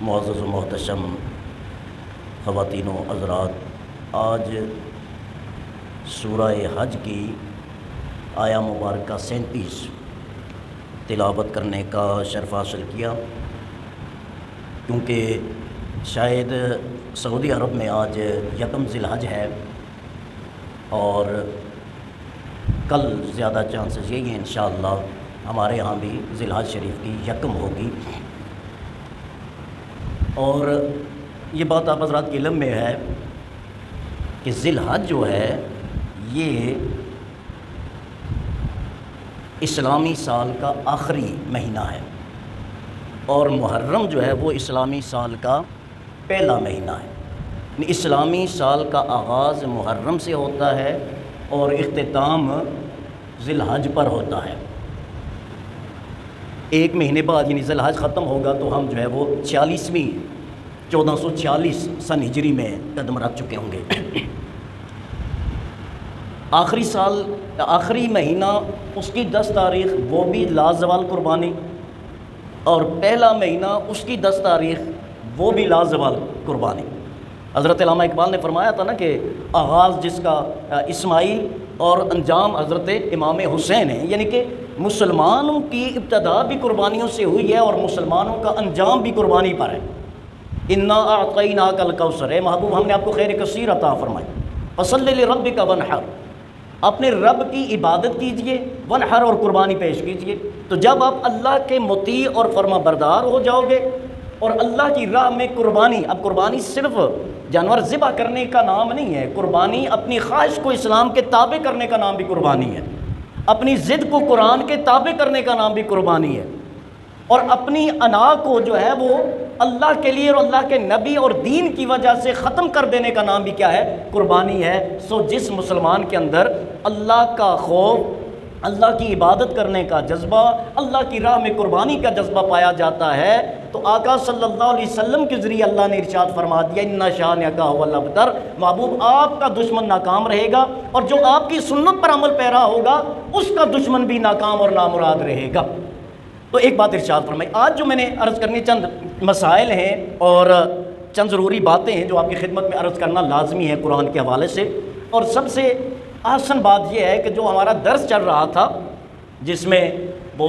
معزز و محتشم خواتین و حضرات، آج سورہ حج کی آیا مبارکہ 37 تلاوت کرنے کا شرف حاصل کیا، کیونکہ شاید سعودی عرب میں آج یکم ذی الحج ہے اور کل زیادہ چانسز یہی ہیں انشاءاللہ ہمارے ہاں بھی ذی الحج شریف کی یکم ہوگی۔ اور یہ بات آپ حضرات کے علم میں ہے کہ ذی الحج جو ہے یہ اسلامی سال کا آخری مہینہ ہے، اور محرم جو ہے وہ اسلامی سال کا پہلا مہینہ ہے۔ اسلامی سال کا آغاز محرم سے ہوتا ہے اور اختتام ذی الحج پر ہوتا ہے۔ ایک مہینے بعد یعنی ذی الحج ختم ہوگا تو ہم جو ہے وہ 1446 سن ہجری میں قدم رکھ چکے ہوں گے۔ آخری مہینہ اس کی 10 تاریخ وہ بھی لازوال قربانی، اور پہلا مہینہ اس کی 10 تاریخ وہ بھی لازوال قربانی۔ حضرت علامہ اقبال نے فرمایا تھا نا کہ آغاز جس کا اسماعیل اور انجام حضرت امام حسین ہے، یعنی کہ مسلمانوں کی ابتدا بھی قربانیوں سے ہوئی ہے اور مسلمانوں کا انجام بھی قربانی پر ہے۔ انا اعطیناک الکوثر، اے محبوب ہم نے آپ کو خیر کثیر عطا فرمائی، فصلی لربک وانحر، اپنے رب کی عبادت کیجئے، وانحر اور قربانی پیش کیجئے۔ تو جب آپ اللہ کے مطیع اور فرما بردار ہو جاؤ گے اور اللہ کی راہ میں قربانی، اب قربانی صرف جانور ذبح کرنے کا نام نہیں ہے، قربانی اپنی خواہش کو اسلام کے تابع کرنے کا نام بھی قربانی ہے، اپنی ضد کو قرآن کے تابع کرنے کا نام بھی قربانی ہے، اور اپنی انا کو جو ہے وہ اللہ کے لیے اور اللہ کے نبی اور دین کی وجہ سے ختم کر دینے کا نام بھی کیا ہے؟ قربانی ہے۔ سو جس مسلمان کے اندر اللہ کا خوف، اللہ کی عبادت کرنے کا جذبہ، اللہ کی راہ میں قربانی کا جذبہ پایا جاتا ہے تو آقا صلی اللہ علیہ وسلم کے ذریعے اللہ نے ارشاد فرما دیا اِنَّ شَانِئَکَ هُوَ الْأَبْتَرُ، محبوب آپ کا دشمن ناکام رہے گا اور جو آپ کی سنت پر عمل پیرا ہوگا اس کا دشمن بھی ناکام اور نامراد رہے گا۔ تو ایک بات ارشاد فرمائی، آج جو میں نے عرض کرنی چند مسائل ہیں اور چند ضروری باتیں ہیں جو آپ کی خدمت میں عرض کرنا لازمی ہے قرآن کے حوالے سے۔ اور سب سے آسان بات یہ ہے کہ جو ہمارا درس چل رہا تھا جس میں وہ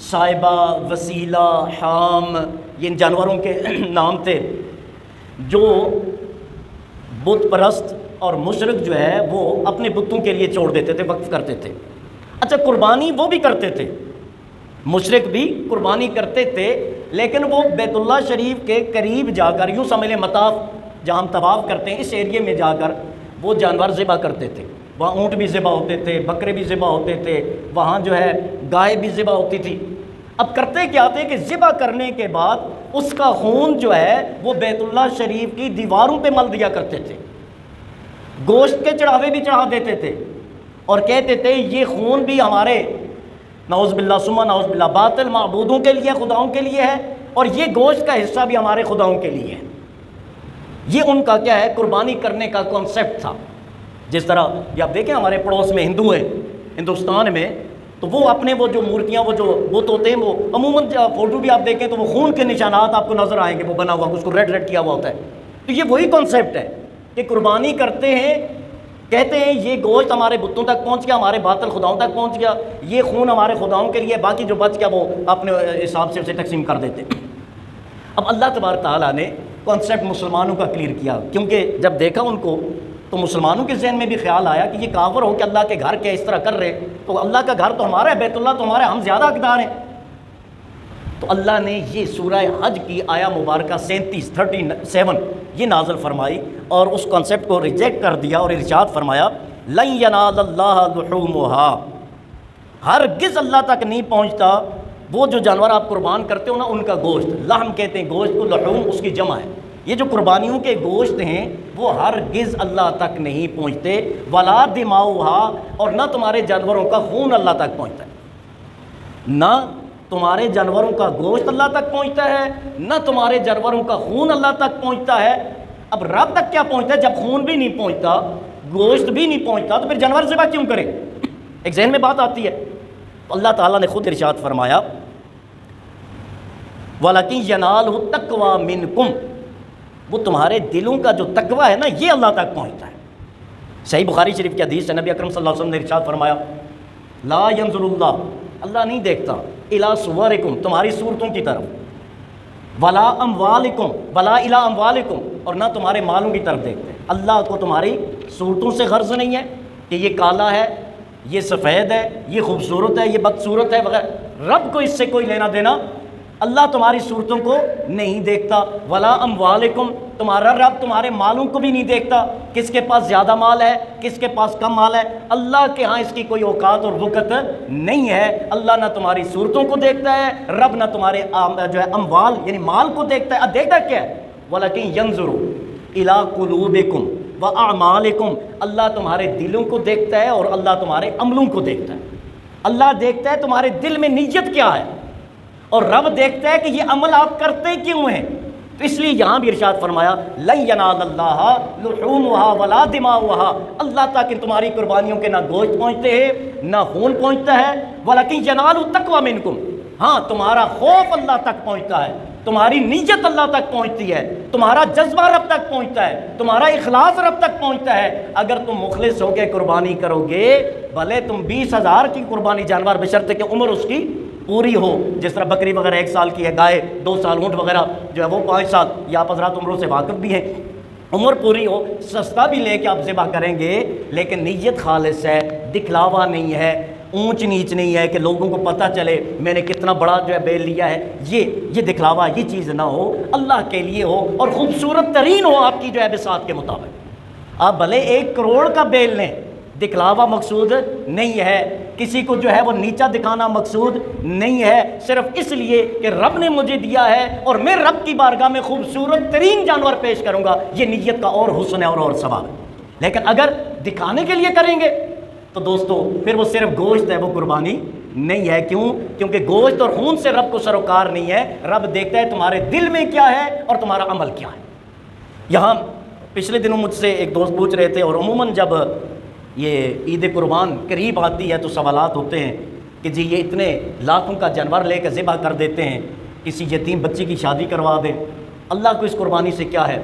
صائبہ، وسیلہ، حام، یہ ان جانوروں کے نام تھے جو بت پرست اور مشرک جو ہے وہ اپنے بتوں کے لیے چھوڑ دیتے تھے، وقف کرتے تھے۔ اچھا قربانی وہ بھی کرتے تھے، مشرک بھی قربانی کرتے تھے، لیکن وہ بیت اللہ شریف کے قریب جا کر، یوں سمجھ لیں مطاف جہاں ہم طواف کرتے ہیں اس ایریے میں جا کر وہ جانور ذبح کرتے تھے۔ وہاں اونٹ بھی ذبح ہوتے تھے، بکرے بھی ذبح ہوتے تھے، وہاں جو ہے گائے بھی ذبح ہوتی تھی۔ اب کرتے کیا تھے کہ ذبح کرنے کے بعد اس کا خون جو ہے وہ بیت اللہ شریف کی دیواروں پہ مل دیا کرتے تھے، گوشت کے چڑھاوے بھی چڑھا دیتے تھے اور کہتے تھے یہ خون بھی ہمارے نعوذ باللہ ثم نعوذ باللہ باطل معبودوں کے لیے، خداؤں کے لیے ہے، اور یہ گوشت کا حصہ بھی ہمارے خداؤں کے لیے ہے۔ یہ ان کا کیا ہے؟ قربانی کرنے کا کانسیپٹ تھا۔ جس طرح یہ آپ دیکھیں ہمارے پڑوس میں ہندو ہیں، ہندوستان میں، تو وہ اپنے وہ جو مورتیاں، وہ جو بت ہوتے ہیں، وہ عموماً فوٹو بھی آپ دیکھیں تو وہ خون کے نشانات آپ کو نظر آئیں گے، وہ بنا ہوا، اس کو ریڈ ریڈ کیا ہوا ہوتا ہے۔ تو یہ وہی کانسیپٹ ہے کہ قربانی کرتے ہیں، کہتے ہیں یہ گوشت ہمارے بتوں تک پہنچ گیا، ہمارے باطل خداؤں تک پہنچ گیا، یہ خون ہمارے خداؤں کے لیے، باقی جو بچ گیا وہ اپنے حساب سے اسے تقسیم کر دیتے۔ اب اللہ تبارک تعالیٰ نے کانسیپٹ مسلمانوں کا کلیئر کیا، کیونکہ جب دیکھا ان کو تو مسلمانوں کے ذہن میں بھی خیال آیا کہ یہ کافر ہو کہ اللہ کے گھر کیا اس طرح کر رہے، تو اللہ کا گھر تو ہمارا ہے، بیت اللہ تو ہمارا ہے، ہم زیادہ حقدار ہیں۔ تو اللہ نے یہ سورہ حج کی آیا مبارکہ 37 یہ نازل فرمائی اور اس کانسیپٹ کو ریجیکٹ کر دیا اور ارشاد فرمایا لن ینال اللہ لحومها، ہرگز اللہ تک نہیں پہنچتا وہ جو جانور آپ قربان کرتے ہو نا ان کا گوشت، لحم کہتے ہیں گوشت کو، لحوم اس کی جمع ہے۔ یہ جو قربانیوں کے گوشت ہیں وہ ہرگز اللہ تک نہیں پہنچتے، ولا دماؤها، اور نہ تمہارے جانوروں کا خون اللہ تک پہنچتا ہے، نہ تمہارے جانوروں کا گوشت اللہ تک پہنچتا ہے، نہ تمہارے جانوروں کا خون اللہ تک پہنچتا ہے۔ اب رب تک کیا پہنچتا ہے؟ جب خون بھی نہیں پہنچتا، گوشت بھی نہیں پہنچتا، تو پھر جانور ذبح کیوں کرے؟ ایک ذہن میں بات آتی ہے۔ اللہ تعالیٰ نے خود ارشاد فرمایا وَلَكِنْ يَنَالُهُ التَّقْوَى مِنْكُمْ، وہ تمہارے دلوں کا جو تقوی ہے نا یہ اللہ تک پہنچتا ہے۔ صحیح بخاری شریف کی حدیث ہے، نبی اکرم صلی اللہ علیہ وسلم نے ارشاد فرمایا لا ينظر اللہ، اللہ نہیں دیکھتا الی صورکم، تمہاری صورتوں کی طرف، ولا اموالکم ولا الی اموالکم، اور نہ تمہارے مالوں کی طرف دیکھتے ہیں۔ اللہ کو تمہاری صورتوں سے غرض نہیں ہے کہ یہ کالا ہے، یہ سفید ہے، یہ خوبصورت ہے، یہ بدصورت ہے وغیرہ، رب کو اس سے کوئی لینا دینا، اللہ تمہاری صورتوں کو نہیں دیکھتا۔ ولا اموالکم، تمہارا رب تمہارے مالوں کو بھی نہیں دیکھتا، کس کے پاس زیادہ مال ہے کس کے پاس کم مال ہے، اللہ کے ہاں اس کی کوئی اوقات اور وقت نہیں ہے۔ اللہ نہ تمہاری صورتوں کو دیکھتا ہے، رب نہ تمہارے جو ہے اموال یعنی مال کو دیکھتا ہے۔ اب دیکھتا کیا ہے؟ وَلَكِنْ يَنْظُرُ إِلَىٰ قُلُوبِكُمْ وَأَعْمَالِكُمْ، اللہ تمہارے دلوں کو دیکھتا ہے اور اللہ تمہارے عملوں کو دیکھتا ہے۔ اللہ دیکھتا ہے تمہارے دل میں نیت کیا ہے، اور رب دیکھتا ہے کہ یہ عمل آپ کرتے کیوں ہیں۔ تو اس لیے یہاں بھی ارشاد فرمایا لن ینال اللہ لحومها ولا دماؤها، اللہ تک ان تمہاری قربانیوں کے نہ گوشت پہنچتے ہیں نہ خون پہنچتا ہے، ولکن ینال التقوی منکم، ہاں تمہارا خوف اللہ تک پہنچتا ہے، تمہاری نیت اللہ تک پہنچتی ہے، تمہارا جذبہ رب تک پہنچتا ہے، تمہارا اخلاص رب تک پہنچتا ہے۔ اگر تم مخلص ہو کے قربانی کرو گے، بھلے تم 20,000 کی قربانی جانور بشرط کہ عمر اس کی پوری ہو، جس طرح بکری وغیرہ 1 سال کی ہے، گائے 2 سال، اونٹ وغیرہ جو ہے وہ 5 سال، یا آپ حضرات عمروں سے واقف بھی ہیں، عمر پوری ہو، سستا بھی لے کے آپ ذبح کریں گے، لیکن نیت خالص ہے، دکھلاوا نہیں ہے، اونچ نیچ نہیں ہے کہ لوگوں کو پتہ چلے میں نے کتنا بڑا جو ہے بیل لیا ہے، یہ دکھلاوا یہ چیز نہ ہو، اللہ کے لیے ہو اور خوبصورت ترین ہو آپ کی جو ہے بساط کے مطابق۔ آپ بھلے 1 کروڑ کا بیل لیں، دکھلاوا مقصود نہیں ہے، کسی کو جو ہے وہ نیچا دکھانا مقصود نہیں ہے، صرف اس لیے کہ رب نے مجھے دیا ہے اور میں رب کی بارگاہ میں خوبصورت ترین جانور پیش کروں گا، یہ نیت کا اور حسن ہے اور ثواب ہے۔ لیکن اگر دکھانے کے لیے کریں گے تو دوستو پھر وہ صرف گوشت ہے، وہ قربانی نہیں ہے۔ کیوں؟ کیونکہ گوشت اور خون سے رب کو سروکار نہیں ہے، رب دیکھتا ہے تمہارے دل میں کیا ہے اور تمہارا عمل کیا ہے۔ یہاں پچھلے دنوں مجھ سے ایک دوست پوچھ رہے تھے، اور عموماً جب یہ عید قربان قریب آتی ہے تو سوالات ہوتے ہیں کہ جی یہ اتنے لاکھوں کا جانور لے کے ذبح کر دیتے ہیں، کسی یتیم بچی کی شادی کروا دیں، اللہ کو اس قربانی سے کیا ہے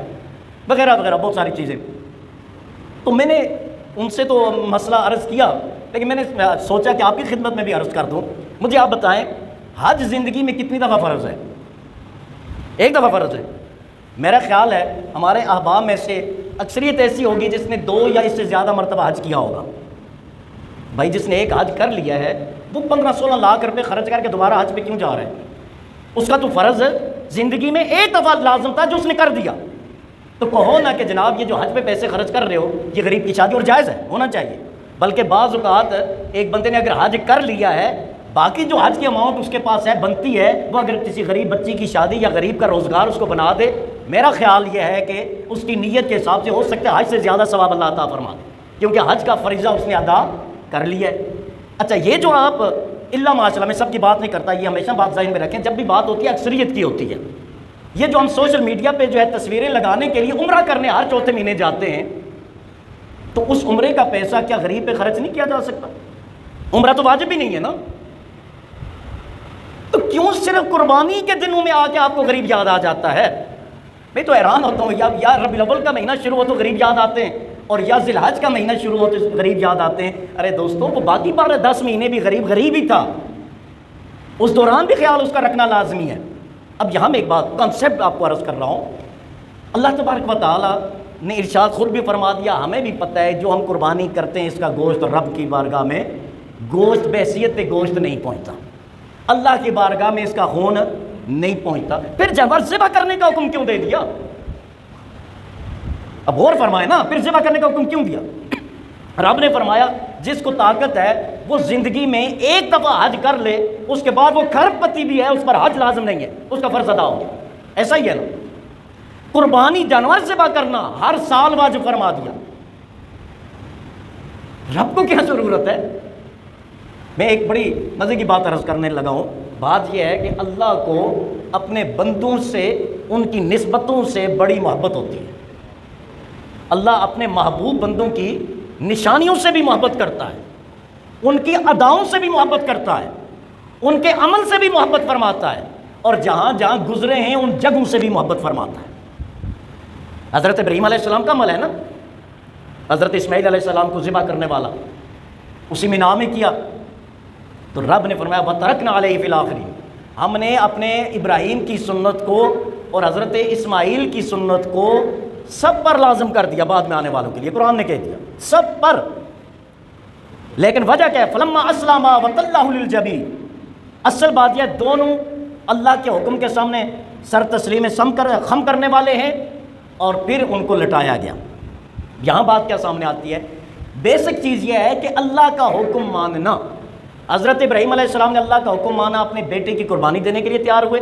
وغیرہ وغیرہ بہت ساری چیزیں۔ تو میں نے ان سے تو مسئلہ عرض کیا، لیکن میں نے سوچا کہ آپ کی خدمت میں بھی عرض کر دوں۔ مجھے آپ بتائیں حج زندگی میں کتنی دفعہ فرض ہے؟ 1 دفعہ فرض ہے۔ میرا خیال ہے ہمارے احباب میں سے اکثریت ایسی ہوگی جس نے 2 یا اس سے زیادہ مرتبہ حج کیا ہوگا۔ بھائی جس نے ایک حج کر لیا ہے وہ 15-16 لاکھ روپے خرچ کر کے دوبارہ حج پہ کیوں جا رہا ہے؟ اس کا تو فرض زندگی میں 1 دفعہ لازم تھا جو اس نے کر دیا۔ تو کہو نا کہ جناب یہ جو حج پہ پیسے خرچ کر رہے ہو یہ غریب کی شادی، اور جائز ہے، ہونا چاہیے، بلکہ بعض اوقات ایک بندے نے اگر حج کر لیا ہے، باقی جو حج کی اماؤنٹ اس کے پاس ہے بنتی ہے، وہ اگر کسی غریب بچی کی شادی یا غریب کا روزگار اس کو بنا دے، میرا خیال یہ ہے کہ اس کی نیت کے حساب سے ہو سکتا ہے حج سے زیادہ ثواب اللہ عطا فرما دے، کیونکہ حج کا فریضہ اس نے ادا کر لیا ہے۔ اچھا یہ جو آپ اللہ معاشرہ میں سب کی بات نہیں کرتا، یہ ہمیشہ بات ذہن میں رکھیں، جب بھی بات ہوتی ہے اکثریت کی ہوتی ہے۔ یہ جو ہم سوشل میڈیا پہ جو ہے تصویریں لگانے کے لیے عمرہ کرنے ہر 4تھے مہینے جاتے ہیں، تو اس عمرے کا پیسہ کیا غریب پہ خرچ نہیں کیا جا سکتا؟ عمرہ تو واجب ہی نہیں ہے نا، تو کیوں صرف قربانی کے دنوں میں آ کے آپ کو غریب یاد آ جاتا ہے؟ میں تو حیران ہوتا ہوں، یا ربیع الاول کا مہینہ شروع ہو تو غریب یاد آتے ہیں، اور یا ذی الحج کا مہینہ شروع ہو تو غریب یاد آتے ہیں۔ ارے دوستوں وہ باقی 10 مہینے بھی غریب ہی تھا، اس دوران بھی خیال اس کا رکھنا لازمی ہے۔ اب یہاں میں ایک بات کنسیپٹ آپ کو عرض کر رہا ہوں، اللہ تبارک و تعالیٰ نے ارشاد خود بھی فرما دیا، ہمیں بھی پتہ ہے جو ہم قربانی کرتے ہیں اس کا گوشت رب کی بارگاہ میں گوشت بحیثیت گوشت نہیں پہنچتا، اللہ کی بارگاہ میں اس کا خون نہیں پہنچتا، پھر جانور ذبح کرنے کا حکم کیوں دے دیا؟ اب غور فرمائے نا، پھر ذبح کرنے کا حکم کیوں دیا؟ رب نے فرمایا جس کو طاقت ہے وہ زندگی میں 1 دفعہ حج کر لے، اس کے بعد وہ کھرب پتی بھی ہے اس پر حج لازم نہیں ہے، اس کا فرض ادا ہو گیا۔ ایسا ہی ہے نا، قربانی جانور ذبح کرنا ہر سال واجب فرما دیا، رب کو کیا ضرورت ہے؟ میں ایک بڑی مزے کی بات عرض کرنے لگا ہوں، بات یہ ہے کہ اللہ کو اپنے بندوں سے ان کی نسبتوں سے بڑی محبت ہوتی ہے۔ اللہ اپنے محبوب بندوں کی نشانیوں سے بھی محبت کرتا ہے، ان کی اداؤں سے بھی محبت کرتا ہے، ان کے عمل سے بھی محبت فرماتا ہے، اور جہاں جہاں گزرے ہیں ان جگہوں سے بھی محبت فرماتا ہے۔ حضرت ابراہیم علیہ السلام کا عمل ہے نا، حضرت اسماعیل علیہ السلام کو ذبح کرنے والا اسی مینا میں کیا، تو رب نے فرمایا وَتَرَكْنَا عَلَيْهِ فِي الْآخِرِينَ، ہم نے اپنے ابراہیم کی سنت کو اور حضرت اسماعیل کی سنت کو سب پر لازم کر دیا بعد میں آنے والوں کے لیے، قرآن نے کہہ دیا سب پر۔ لیکن وجہ کیا ہے؟ فَلَمَّا أَسْلَمَا وَتَلَّهُ لِلْجَبِينِ، اصل بات یہ دونوں اللہ کے حکم کے سامنے سر تسلیم خم کرنے والے ہیں، اور پھر ان کو لٹایا گیا۔ یہاں بات کیا سامنے آتی ہے؟ بیسک چیز یہ ہے کہ اللہ کا حکم ماننا۔ حضرت ابراہیم علیہ السلام نے اللہ کا حکم مانا، اپنے بیٹے کی قربانی دینے کے لیے تیار ہوئے،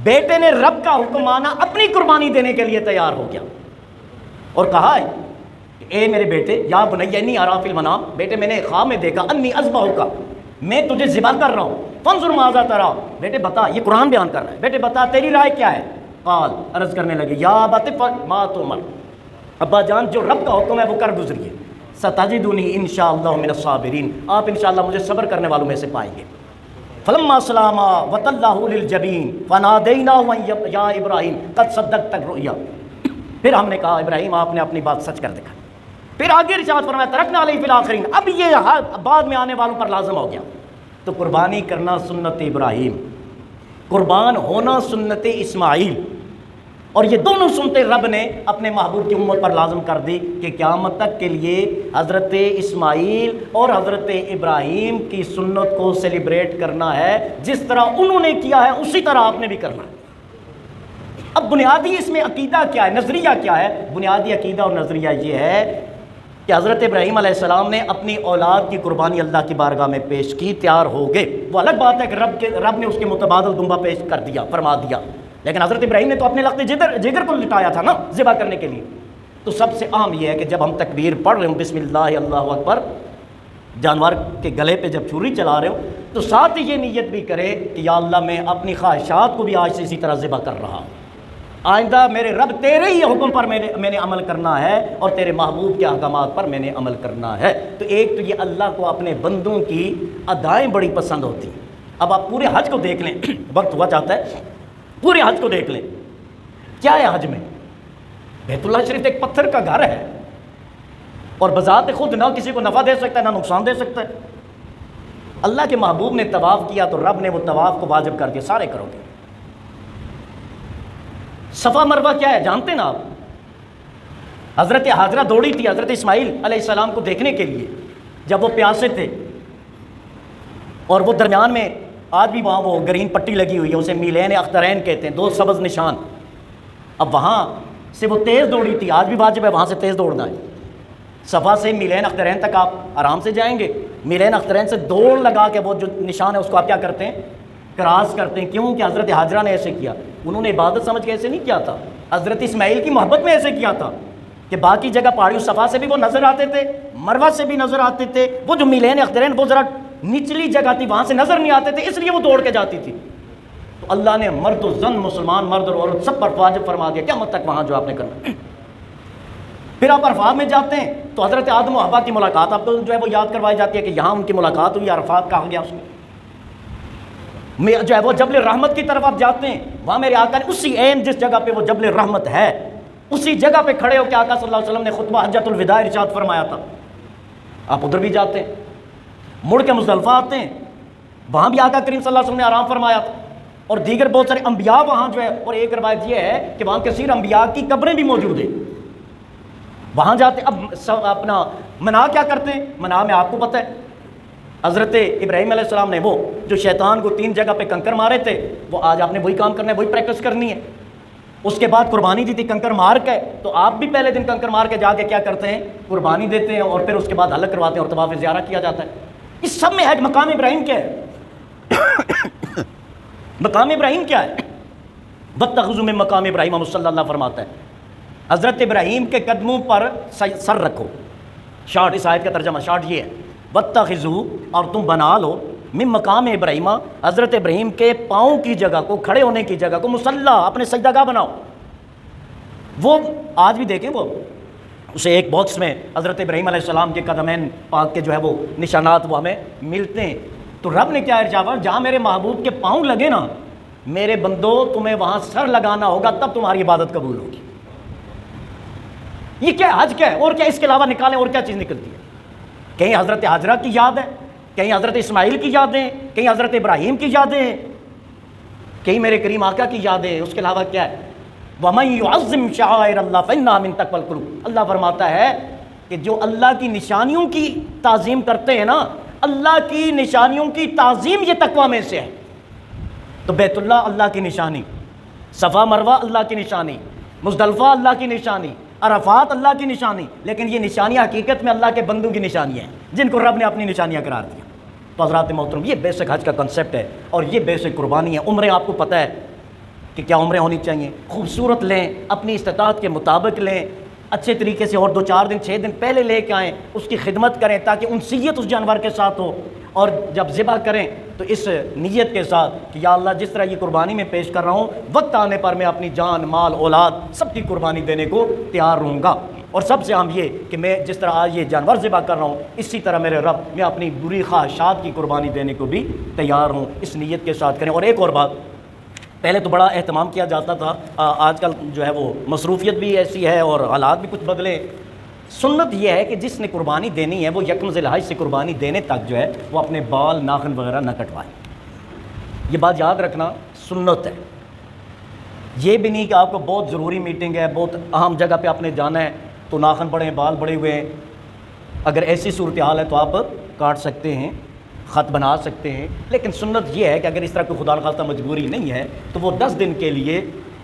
بیٹے نے رب کا حکم مانا، اپنی قربانی دینے کے لیے تیار ہو گیا، اور کہا ہے کہ اے میرے بیٹے یا بنی انی اری فی المنام، بیٹے میں نے خواب میں دیکھا انی اذبحک، میں تجھے ذبح کر رہا ہوں، فانظر ماذا تری، بیٹے بتا، یہ قرآن بیان کر رہا ہے، بیٹے بتا تیری رائے کیا ہے؟ قال، عرض کرنے لگے یا ابت افعل ما تؤمر، ابا جان جو رب کا حکم ہے وہ کر گزریے، ستجدنی انشاءاللہ من الصابرین، آپ انشاءاللہ مجھے صبر کرنے والوں میں سے پائیں گے۔ فلما اسلما وتلہ للجبین فنادیناہ یا ابراہیم قد صدقت الرؤیا، پھر ہم نے کہا ابراہیم آپ نے اپنی بات سچ کر دکھا۔ پھر آگے ارشاد فرمایا ترکنا علیہ فی الآخرین، اب یہ بعد میں آنے والوں پر لازم ہو گیا۔ تو قربانی کرنا سنت ابراہیم، قربان ہونا سنت اسماعیل، اور یہ دونوں سنتیں رب نے اپنے محبوب کی امت پر لازم کر دی کہ قیامت تک کے لیے حضرت اسماعیل اور حضرت ابراہیم کی سنت کو سیلیبریٹ کرنا ہے، جس طرح انہوں نے کیا ہے اسی طرح آپ نے بھی کرنا ہے۔ اب بنیادی اس میں عقیدہ کیا ہے، نظریہ کیا ہے؟ بنیادی عقیدہ اور نظریہ یہ ہے کہ حضرت ابراہیم علیہ السلام نے اپنی اولاد کی قربانی اللہ کی بارگاہ میں پیش کی، تیار ہو گئے، وہ الگ بات ہے کہ رب نے اس کے متبادل دمبا پیش کر دیا، فرما دیا، لیکن حضرت ابراہیم نے تو اپنے لخت جگر کو لٹایا تھا نا ذبح کرنے کے لیے۔ تو سب سے اہم یہ ہے کہ جب ہم تکبیر پڑھ رہے ہوں بسم اللہ اللہ اکبر، جانور کے گلے پہ جب چھری چلا رہے ہو، تو ساتھ ہی یہ نیت بھی کرے کہ یا اللہ میں اپنی خواہشات کو بھی آج سے اسی طرح ذبح کر رہا ہوں، آئندہ میرے رب تیرے ہی حکم پر میں نے عمل کرنا ہے، اور تیرے محبوب کے احکامات پر میں نے عمل کرنا ہے۔ تو ایک تو یہ اللہ کو اپنے بندوں کی ادائیں بڑی پسند ہوتی ہیں۔ اب آپ پورے حج کو دیکھ لیں، وقت ہوا چاہتا ہے، پورے حج کو دیکھ لیں، کیا ہے حج میں؟ بیت اللہ شریف ایک پتھر کا گھر ہے، اور بذات خود نہ کسی کو نفع دے سکتا ہے نہ نقصان دے سکتا ہے۔ اللہ کے محبوب نے طواف کیا تو رب نے وہ طواف کو واجب کر دیا، سارے کرو گے۔ صفا مروہ کیا ہے جانتے ہیں نا آپ؟ حضرت حاجرہ دوڑی تھی حضرت اسماعیل علیہ السلام کو دیکھنے کے لیے جب وہ پیاسے تھے، اور وہ درمیان میں آج بھی وہاں وہ گرین پٹی لگی ہوئی ہے، اسے میلین اخترین کہتے ہیں، دو سبز نشان۔ اب وہاں سے وہ تیز دوڑی تھی، آج بھی واجب ہے وہاں سے تیز دوڑنا ہے۔ صفا سے میلین اخترین تک آپ آرام سے جائیں گے، میلین اخترین سے دوڑ لگا کے وہ جو نشان ہے اس کو آپ کیا کرتے ہیں؟ کراس کرتے ہیں۔ کیوں کہ حضرت حاجرہ نے ایسے کیا، انہوں نے عبادت سمجھ کے ایسے نہیں کیا تھا، حضرت اسماعیل کی محبت میں ایسے کیا تھا کہ باقی جگہ پہاڑیوں صفا سے بھی وہ نظر آتے تھے، مروہ سے بھی نظر آتے تھے، وہ جو میلین اخترین وہ ذرا نچلی جگہ تھی وہاں سے نظر نہیں آتے تھے، اس لیے وہ دوڑ کے جاتی تھی۔ تو اللہ نے مرد و زن، مسلمان مرد اور عورت سب پر واجب فرما دیا قیامت تک وہاں جو آپ نے کرنا۔ پھر آپ عرفات میں جاتے ہیں تو حضرت آدم و حوا کی ملاقات آپ کو جو ہے وہ یاد کروائی جاتی ہے کہ یہاں ان کی ملاقات ہوئی، عرفات کہا گیا اس میں جو ہے وہ جبل رحمت کی طرف آپ جاتے ہیں، وہاں میرے آقا نے اسی عین جس جگہ پہ وہ جبل رحمت ہے اسی جگہ پہ کھڑے ہو کے آقا صلی اللہ علیہ وسلم نے خطبہ حجۃ الوداع ارشاد فرمایا تھا۔ آپ ادھر بھی جاتے ہیں، مڑ کے مزدلفہ آتے ہیں، وہاں بھی آقا کریم صلی اللہ علیہ وسلم نے آرام فرمایا تھا، اور دیگر بہت سارے انبیاء وہاں جو ہے، اور ایک روایت یہ ہے کہ وہاں کثیر انبیاء کی قبریں بھی موجود ہیں، وہاں جاتے۔ اب اپنا منا کیا کرتے ہیں؟ منا میں آپ کو پتہ ہے حضرت ابراہیم علیہ السلام نے وہ جو شیطان کو 3 جگہ پہ کنکر مارے تھے، وہ آج آپ نے وہی کام کرنا ہے، وہی پریکٹس کرنی ہے۔ اس کے بعد قربانی دی تھی کنکر مار کے، تو آپ بھی پہلے دن کنکر مار کے جا کے کیا کرتے ہیں؟ قربانی دیتے ہیں، اور پھر اس کے بعد حلق کرواتے ہیں اور طواف زیارہ کیا جاتا ہے۔ اس سب میں ہے مقام ابراہیم کیا ہے؟ مقام ابراہیم کیا ہے؟ وَاتَّخِذُوا مِن مقام ابراہیم مصلی، اللہ فرماتا ہے حضرت ابراہیم کے قدموں پر سر رکھو۔ شارٹ اس آیت کا ترجمہ شارٹ یہ ہے، وَاتَّخِذُوا، اور تم بنا لو، من مقام ابراہیم، حضرت ابراہیم کے پاؤں کی جگہ کو، کھڑے ہونے کی جگہ کو، مصلی، اپنے سجدہ گاہ بناؤ۔ وہ آج بھی دیکھیں، وہ اسے ایک باکس میں حضرت ابراہیم علیہ السلام کے قدمین پاک کے جو ہے وہ نشانات وہ ہمیں ملتے ہیں۔ تو رب نے کیا ارشاد، جہاں میرے محبوب کے پاؤں لگے نا میرے بندو تمہیں وہاں سر لگانا ہوگا تب تمہاری عبادت قبول ہوگی۔ یہ کیا حج کیا ہے؟ اور کیا اس کے علاوہ نکالیں اور کیا چیز نکلتی ہے؟ کہیں حضرت حاجرہ کی یاد ہے، کہیں حضرت اسماعیل کی یادیں، کہیں حضرت ابراہیم کی یادیں، کہیں میرے کریم آقا کی یادیں، اس کے علاوہ کیا ہے؟ وَمَن يُعَظِّمْ شَعَائِرَ اللَّهِ فَإِنَّهَا مِن تَقْوَى الْقُلُوبِ۔ اللہ فرماتا ہے کہ جو اللہ کی نشانیوں کی تعظیم کرتے ہیں نا، اللہ کی نشانیوں کی تعظیم یہ تقویٰ میں سے ہے۔ تو بیت اللہ اللہ کی نشانی، صفا مروہ اللہ کی نشانی، مزدلفہ اللہ کی نشانی، عرفات اللہ کی نشانی، لیکن یہ نشانیاں حقیقت میں اللہ کے بندوں کی نشانیاں ہیں جن کو رب نے اپنی نشانیاں قرار دیا۔ تو حضرات محترم، یہ بیسک حج کا کنسیپٹ ہے اور یہ بیسک قربانی ہے۔ عمریں آپ کو پتہ ہے کہ کیا عمریں ہونی چاہیے، خوبصورت لیں، اپنی استطاعت کے مطابق لیں، اچھے طریقے سے، اور 2-4 دن 6 دن پہلے لے کے آئیں، اس کی خدمت کریں تاکہ انسیت اس جانور کے ساتھ ہو، اور جب ذبح کریں تو اس نیت کے ساتھ کہ یا اللہ جس طرح یہ قربانی میں پیش کر رہا ہوں، وقت آنے پر میں اپنی جان، مال، اولاد سب کی قربانی دینے کو تیار رہوں گا۔ اور سب سے اہم یہ کہ میں جس طرح آج یہ جانور ذبح کر رہا ہوں، اسی طرح میرے رب میں اپنی بری خواہشات کی قربانی دینے کو بھی تیار ہوں، اس نیت کے ساتھ کریں۔ اور ایک اور بات، پہلے تو بڑا اہتمام کیا جاتا تھا، آج کل جو ہے وہ مصروفیت بھی ایسی ہے اور حالات بھی کچھ بدلے۔ سنت یہ ہے کہ جس نے قربانی دینی ہے وہ یکم ذی الحج سے قربانی دینے تک جو ہے وہ اپنے بال، ناخن وغیرہ نہ کٹوائے۔ یہ بات یاد رکھنا، سنت ہے۔ یہ بھی نہیں کہ آپ کو بہت ضروری میٹنگ ہے، بہت اہم جگہ پہ آپ نے جانا ہے تو ناخن بڑے ہیں، بال بڑے ہوئے ہیں، اگر ایسی صورتحال ہے تو آپ کاٹ سکتے ہیں، خط بنا سکتے ہیں، لیکن سنت یہ ہے کہ اگر اس طرح کوئی خدا نخواستہ مجبوری نہیں ہے تو وہ 10 دن کے لیے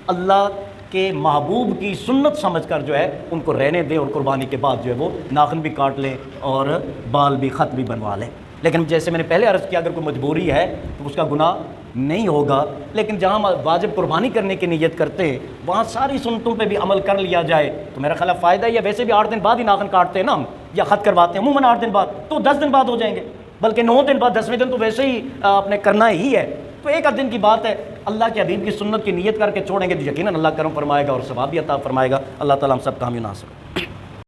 اللہ کے محبوب کی سنت سمجھ کر جو ہے ان کو رہنے دیں، اور قربانی کے بعد جو ہے وہ ناخن بھی کاٹ لیں اور بال بھی، خط بھی بنوا لیں۔ لیکن جیسے میں نے پہلے عرض کیا، اگر کوئی مجبوری ہے تو اس کا گناہ نہیں ہوگا، لیکن جہاں واجب قربانی کرنے کی نیت کرتے ہیں وہاں ساری سنتوں پہ بھی عمل کر لیا جائے تو میرا خیال فائدہ ہی ہے۔ ویسے بھی 8 دن بعد ہی ناخن کاٹتے ہیں نا ہم، یا خط کرواتے ہیں عموماً 8 دن بعد، تو 10 دن بعد ہو جائیں گے، بلکہ 9 دن بعد، 10ویں دن تو ویسے ہی آپ نے کرنا ہی ہے۔ تو ایک آدھ دن کی بات ہے، اللہ کے حبیب کی سنت کی نیت کر کے چھوڑیں گے تو یقیناً اللہ کرم فرمائے گا اور ثواب بھی عطا فرمائے گا۔ اللہ تعالیٰ ہم سب کامیاب ناصر۔